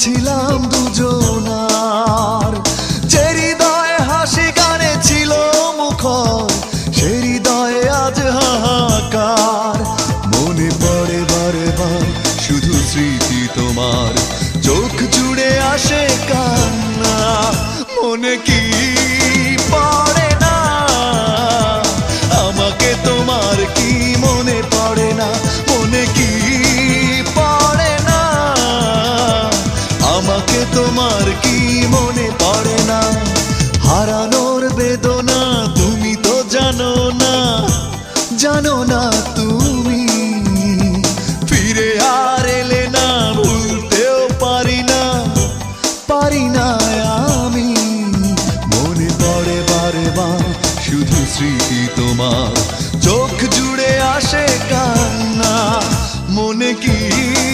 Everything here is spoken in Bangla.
ছিলাম দুজনার, যে হৃদয়ে হাসি গানে ছিল মুখর, সে হৃদয়ে আজ হাহাকার। মনে পড়ে বারে বার শুধু স্মৃতি তোমার, চোখ জুড়ে আসে কান্না, মনে কি